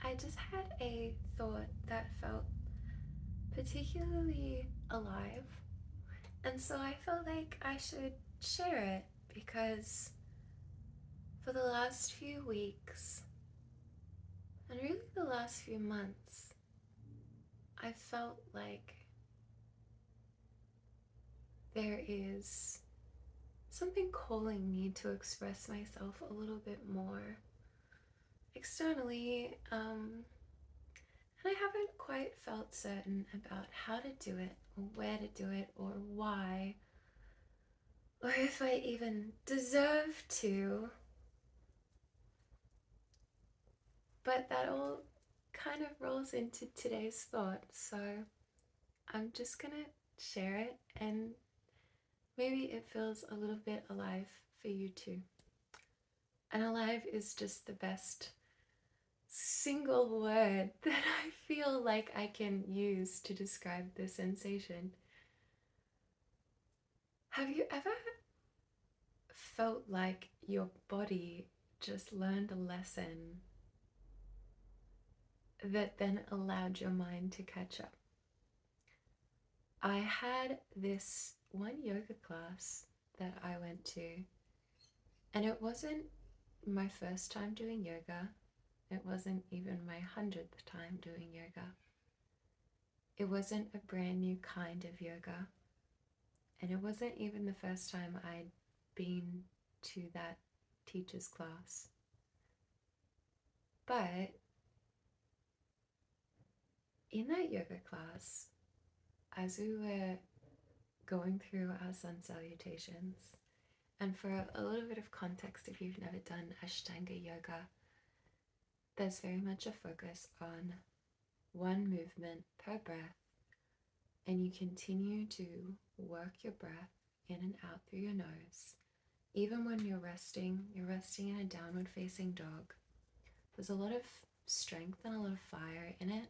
I just had a thought that felt particularly alive, and so I felt like I should share it because for the last few weeks, and really the last few months, I felt like there is something calling me to express myself a little bit more externally, and I haven't quite felt certain about how to do it, or where to do it, or why, or if I even deserve to. But that all kind of rolls into today's thought, so I'm just gonna share it, and maybe it feels a little bit alive for you too. And alive is just the best single word that I feel like I can use to describe the sensation. Have you ever felt like your body just learned a lesson that then allowed your mind to catch up? I had this one yoga class that I went to, and it wasn't my first time doing yoga. It wasn't even my 100th time doing yoga. It wasn't a brand new kind of yoga, and it wasn't even the first time I'd been to that teacher's class. But in that yoga class, as we were going through our sun salutations, and for a little bit of context, if you've never done Ashtanga yoga, there's very much a focus on one movement per breath, and you continue to work your breath in and out through your nose. Even when you're resting in a downward facing dog. There's a lot of strength and a lot of fire in it,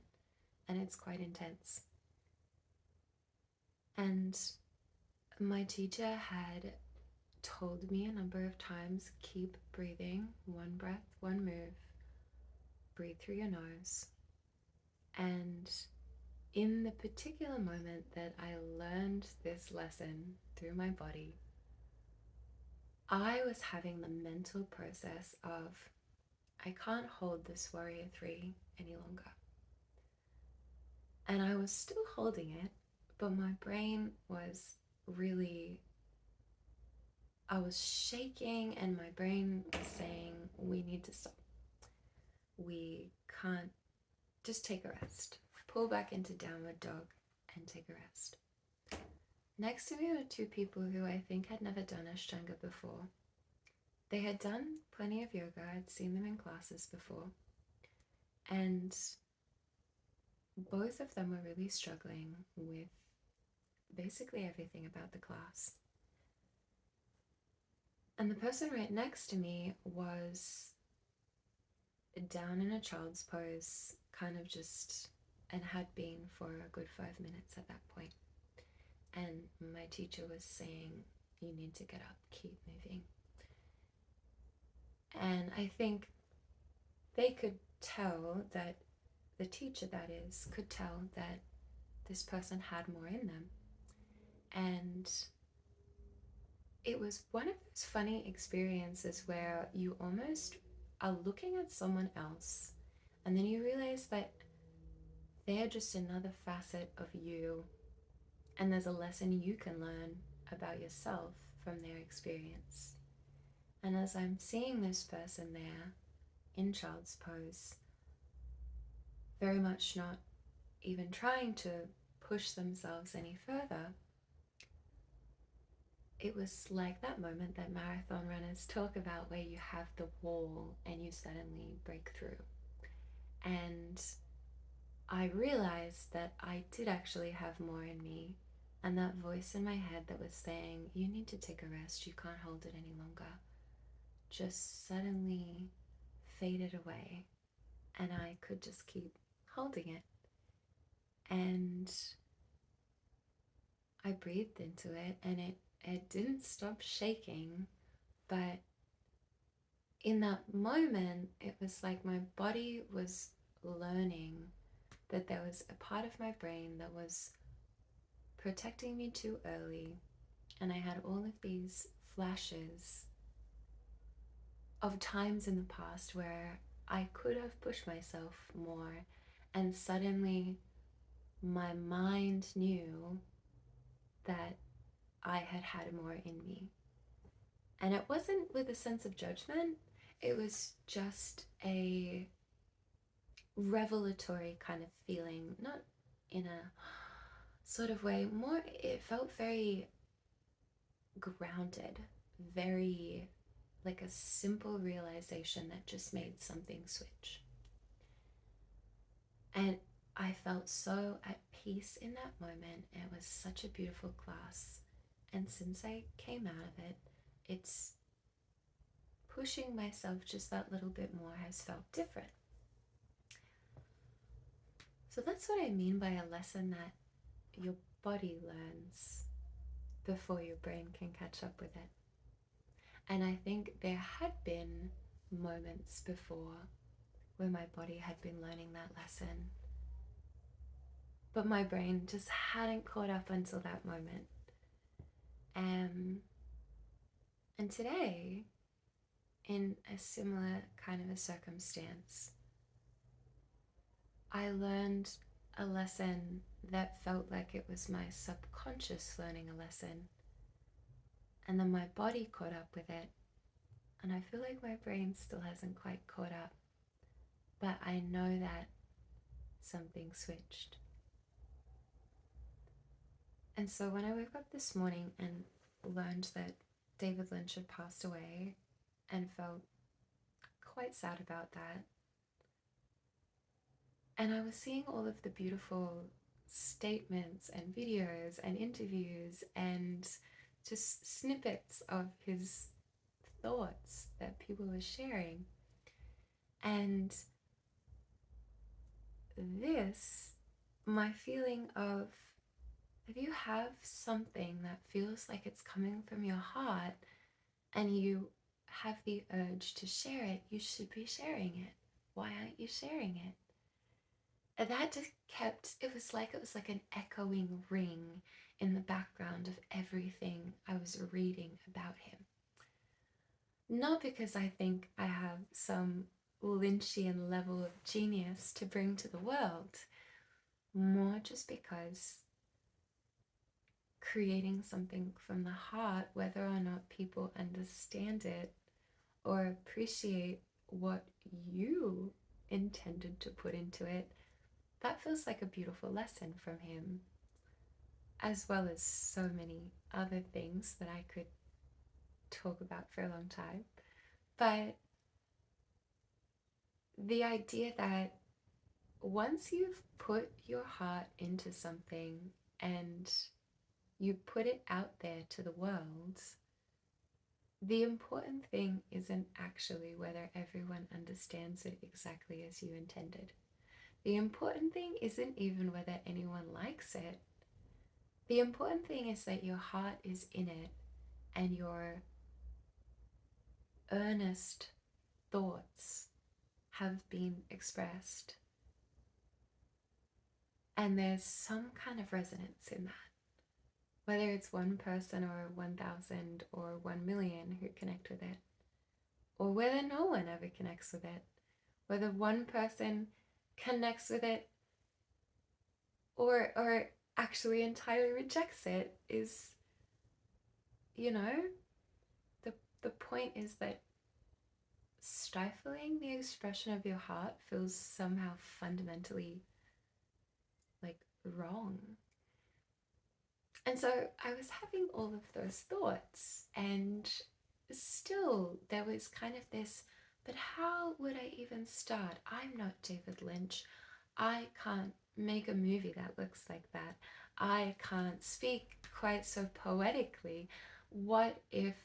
and it's quite intense. And my teacher had told me a number of times, keep breathing, one breath, one move, breathe through your nose. And in the particular moment that I learned this lesson through my body, I was having the mental process of, I can't hold this warrior 3 any longer. And I was still holding it, but my brain was really, I was shaking, and my brain was saying, we need to stop. We can't, just take a rest. Pull back into downward dog and take a rest. Next to me were two people who I think had never done Ashtanga before. They had done plenty of yoga, I'd seen them in classes before, and both of them were really struggling with basically everything about the class. And the person right next to me was down in a child's pose, kind of just, and had been for a good 5 minutes at that point. And my teacher was saying, you need to get up, keep moving. And I think they could tell that, the teacher that is, could tell that this person had more in them. And it was one of those funny experiences where you almost are looking at someone else, and then you realize that they're just another facet of you, and there's a lesson you can learn about yourself from their experience. And as I'm seeing this person there in child's pose, very much not even trying to push themselves any further, it was like that moment that marathon runners talk about, where you have the wall and you suddenly break through. And I realized that I did actually have more in me, and that voice in my head that was saying, you need to take a rest, you can't hold it any longer, just suddenly faded away, and I could just keep holding it. And I breathed into it, and it didn't stop shaking, but in that moment, it was like my body was learning that there was a part of my brain that was protecting me too early. And I had all of these flashes of times in the past where I could have pushed myself more, and suddenly my mind knew that I had had more in me. And it wasn't with a sense of judgment, it was just a revelatory kind of feeling, not in a sort of way, more, it felt very grounded, very like a simple realization that just made something switch. And I felt so at peace in that moment. It was such a beautiful class. And since I came out of it, it's pushing myself just that little bit more has felt different. So that's what I mean by a lesson that your body learns before your brain can catch up with it. And I think there had been moments before where my body had been learning that lesson, but my brain just hadn't caught up until that moment. And today, in a similar kind of a circumstance, I learned a lesson that felt like it was my subconscious learning a lesson. And then my body caught up with it. And I feel like my brain still hasn't quite caught up. But I know that something switched. And so when I woke up this morning and learned that David Lynch had passed away and felt quite sad about that, and I was seeing all of the beautiful statements and videos and interviews and just snippets of his thoughts that people were sharing. And this, my feeling of, if you have something that feels like it's coming from your heart and you have the urge to share it, you should be sharing it. Why aren't you sharing it? And that just kept, it was like an echoing ring in the background of everything I was reading about him. Not because I think I have some Lynchian level of genius to bring to the world, more just because creating something from the heart, whether or not people understand it or appreciate what you intended to put into it, that feels like a beautiful lesson from him, as well as so many other things that I could talk about for a long time. But the idea that once you've put your heart into something and you put it out there to the world, the important thing isn't actually whether everyone understands it exactly as you intended. The important thing isn't even whether anyone likes it. The important thing is that your heart is in it and your earnest thoughts have been expressed. And there's some kind of resonance in that. Whether it's one person or 1,000 or 1,000,000 who connect with it, or whether no one ever connects with it, whether one person connects with it or actually entirely rejects it, is, you know, the point is that stifling the expression of your heart feels somehow fundamentally like wrong. And so I was having all of those thoughts, and still there was kind of this, but how would I even start? I'm not David Lynch. I can't make a movie that looks like that. I can't speak quite so poetically. What if,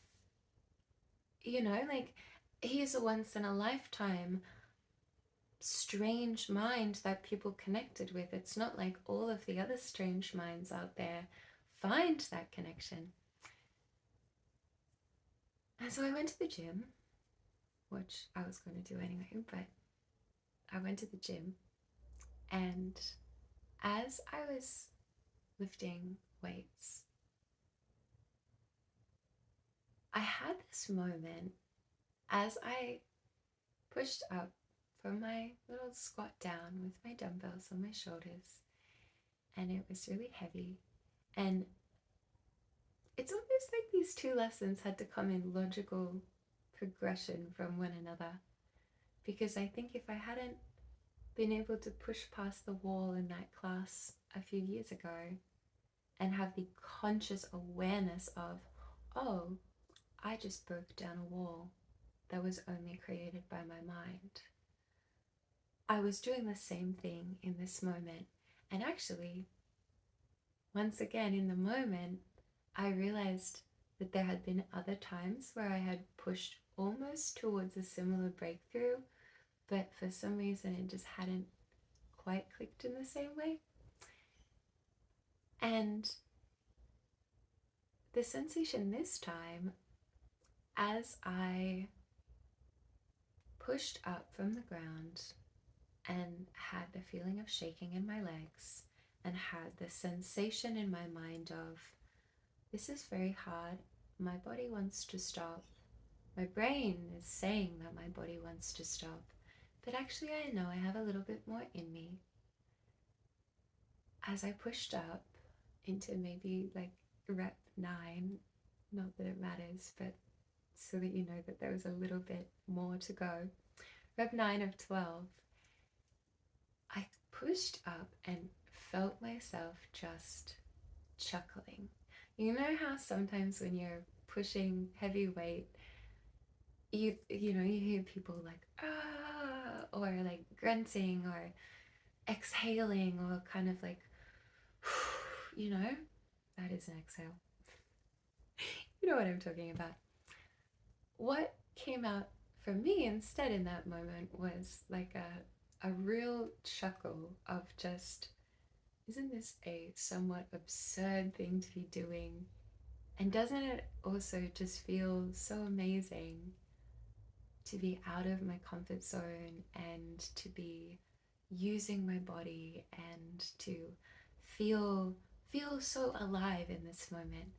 like, he's a once in a lifetime strange mind that people connected with. It's not like all of the other strange minds out there find that connection. And so I went to the gym which I was going to do anyway, but I went to the gym, and as I was lifting weights, I had this moment as I pushed up from my little squat down with my dumbbells on my shoulders, and it was really heavy. And it's almost like these two lessons had to come in logical progression from one another. Because I think if I hadn't been able to push past the wall in that class a few years ago and have the conscious awareness of, oh, I just broke down a wall that was only created by my mind, I was doing the same thing in this moment. And actually, once again, in the moment, I realized that there had been other times where I had pushed almost towards a similar breakthrough, but for some reason it just hadn't quite clicked in the same way. And the sensation this time, as I pushed up from the ground and had the feeling of shaking in my legs and had the sensation in my mind of, this is very hard, my body wants to stop. My brain is saying that my body wants to stop, but actually I know I have a little bit more in me. As I pushed up into maybe like rep 9, not that it matters, but so that you know that there was a little bit more to go. Rep 9 of 12, I pushed up and felt myself just chuckling. You know how sometimes when you're pushing heavy weight, you hear people like ah, or like grunting or exhaling or kind of like that is an exhale. You know what I'm talking about. What came out for me instead in that moment was like a real chuckle of just, isn't this a somewhat absurd thing to be doing? And doesn't it also just feel so amazing to be out of my comfort zone and to be using my body and to feel so alive in this moment?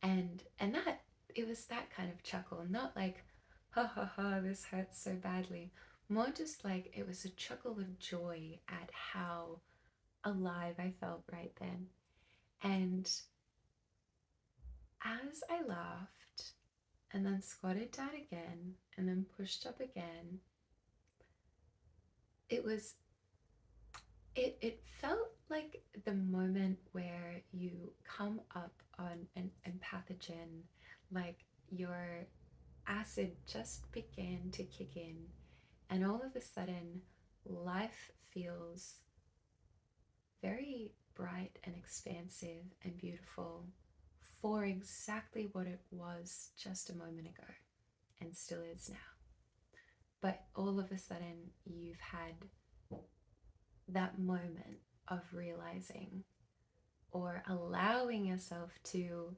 And that, it was that kind of chuckle, not like ha ha ha, this hurts so badly, more just like it was a chuckle of joy at how alive I felt right then. And as I laughed and then squatted down again and then pushed up again, it was it felt like the moment where you come up on an empathogen, like your acid just began to kick in, and all of a sudden life feels very bright and expansive and beautiful for exactly what it was just a moment ago and still is now. But all of a sudden you've had that moment of realizing or allowing yourself to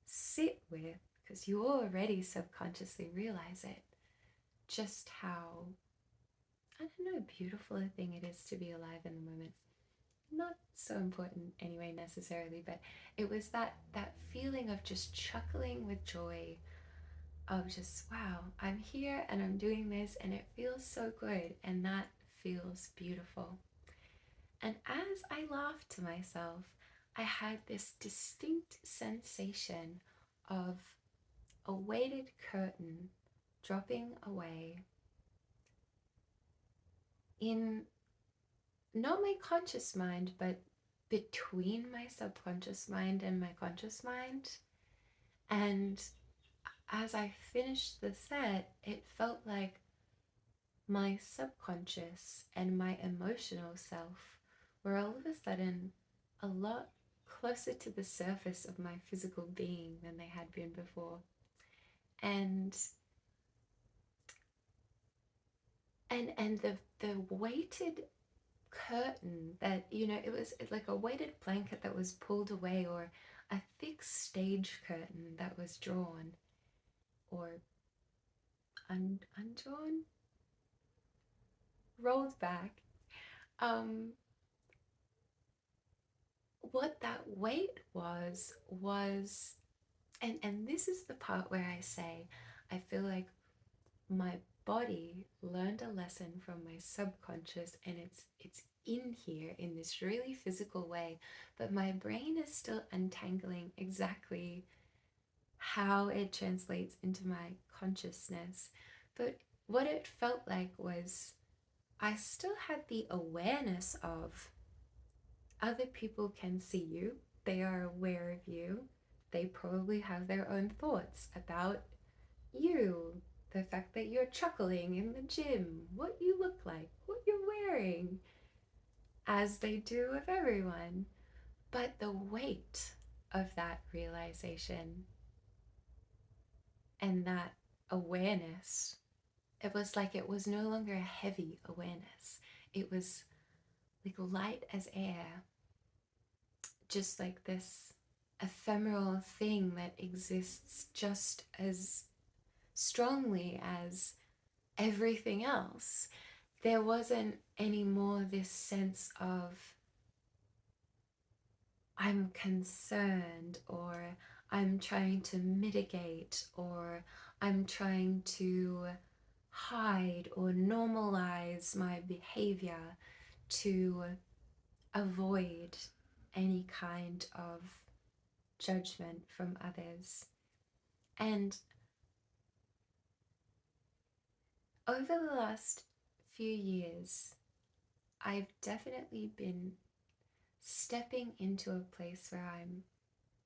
sit with, because you already subconsciously realize it, just how, I don't know, beautiful a thing it is to be alive in the moment. Not so important anyway necessarily, but it was that feeling of just chuckling with joy of just, wow, I'm here and I'm doing this and it feels so good, and that feels beautiful. And as I laughed to myself, I had this distinct sensation of a weighted curtain dropping away in not my conscious mind, but between my subconscious mind and my conscious mind. And as I finished the set, it felt like my subconscious and my emotional self were all of a sudden a lot closer to the surface of my physical being than they had been before. And the weighted curtain that, it was like a weighted blanket that was pulled away, or a thick stage curtain that was drawn, or undrawn, rolled back. Um, what that weight was, and this is the part where I say I feel like my body learned a lesson from my subconscious, and it's in here in this really physical way, but my brain is still untangling exactly how it translates into my consciousness. But what it felt like was I still had the awareness of other people can see you, they are aware of you, they probably have their own thoughts about you, the fact that you're chuckling in the gym, what you look like, what you're wearing, as they do of everyone. But the weight of that realization and that awareness, it was like it was no longer a heavy awareness. It was like light as air, just like this ephemeral thing that exists just as strongly as everything else. There wasn't anymore this sense of I'm concerned, or I'm trying to mitigate, or I'm trying to hide or normalize my behavior to avoid any kind of judgment from others. And over the last few years, I've definitely been stepping into a place where I'm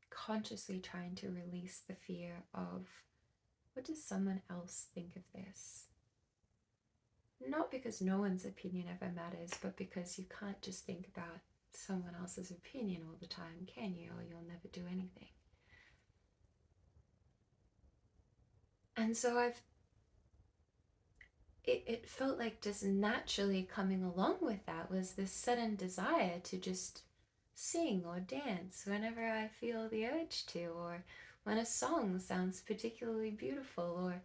consciously trying to release the fear of what does someone else think of this? Not because no one's opinion ever matters, but because you can't just think about someone else's opinion all the time, can you? Or you'll never do anything. And so it felt like just naturally coming along with that was this sudden desire to just sing or dance whenever I feel the urge to, or when a song sounds particularly beautiful, or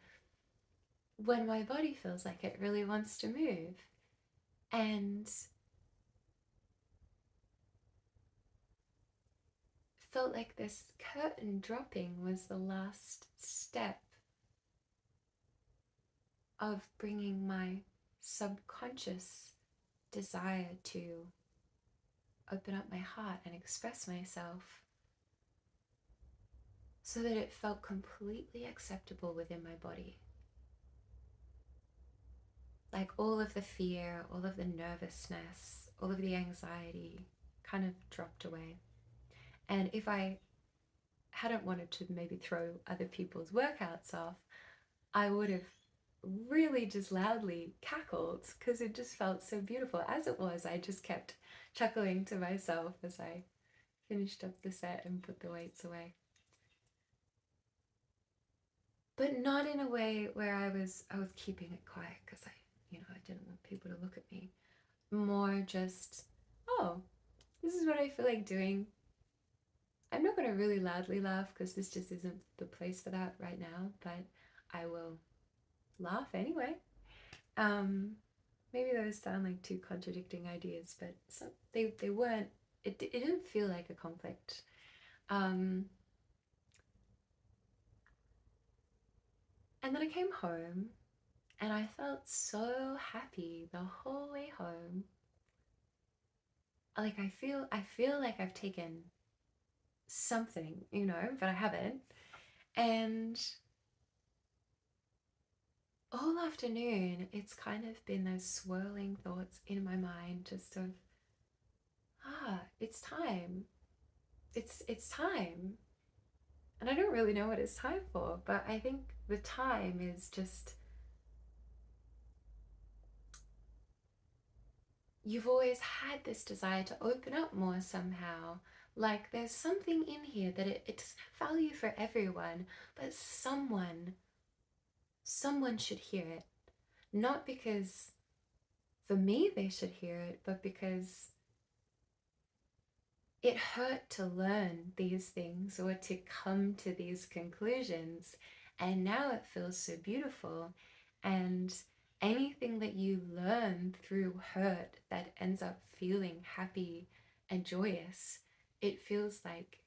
when my body feels like it really wants to move. And felt like this curtain dropping was the last step of bringing my subconscious desire to open up my heart and express myself so that it felt completely acceptable within my body. Like all of the fear, all of the nervousness, all of the anxiety kind of dropped away. And if I hadn't wanted to maybe throw other people's workouts off, I would have really just loudly cackled because it just felt so beautiful. As it was, I just kept chuckling to myself as I finished up the set and put the weights away. But not in a way where I was keeping it quiet because I didn't want people to look at me. More just, oh, this is what I feel like doing. I'm not going to really loudly laugh because this just isn't the place for that right now, but I will laugh anyway. Maybe those sound like two contradicting ideas, but they weren't. It didn't feel like a conflict. And then I came home, and I felt so happy the whole way home. Like I feel like I've taken something, but I haven't. And all afternoon, it's kind of been those swirling thoughts in my mind, just of, it's time. It's time. And I don't really know what it's time for, but I think the time is just, you've always had this desire to open up more somehow. Like there's something in here that it doesn't have value for everyone, but someone should hear it. Not because for me they should hear it, but because it hurt to learn these things or to come to these conclusions. And now it feels so beautiful. And anything that you learn through hurt that ends up feeling happy and joyous, it feels like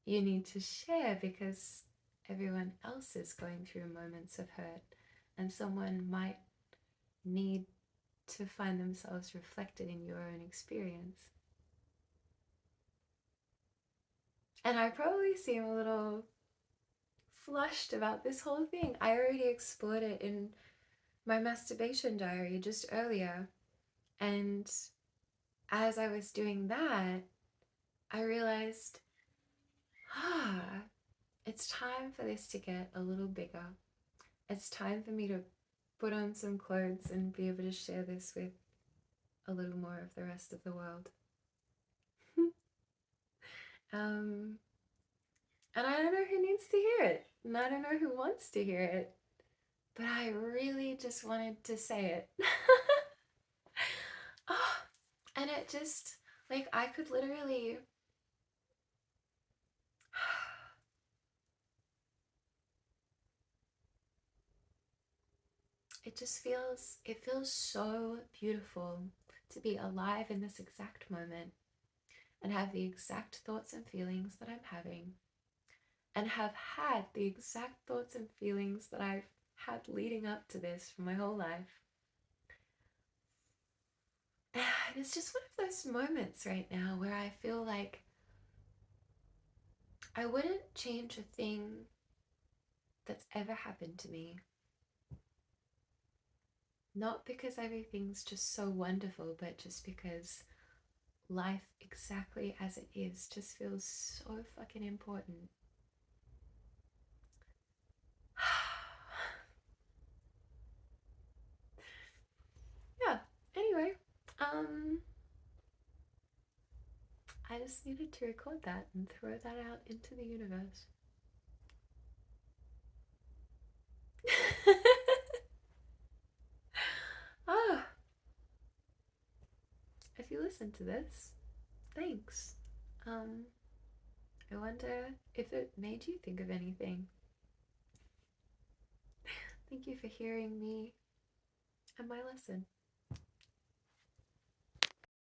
you need to share because everyone else is going through moments of hurt, and someone might need to find themselves reflected in your own experience. And I probably seem a little flushed about this whole thing. I already explored it in my masturbation diary just earlier. And as I was doing that, I realized, it's time for this to get a little bigger. It's time for me to put on some clothes and be able to share this with a little more of the rest of the world. um, and I don't know who needs to hear it, and I don't know who wants to hear it, but I really just wanted to say it. Oh, and it just, like, I could literally. It feels so beautiful to be alive in this exact moment and have the exact thoughts and feelings that I'm having, and have had the exact thoughts and feelings that I've had leading up to this for my whole life. And it's just one of those moments right now where I feel like I wouldn't change a thing that's ever happened to me. Not because everything's just so wonderful, but just because life exactly as it is just feels so fucking important. Yeah, anyway, I just needed to record that and throw that out into the universe. Ah, if you listen to this, thanks. Um, I wonder if it made you think of anything. Thank you for hearing me and my lesson.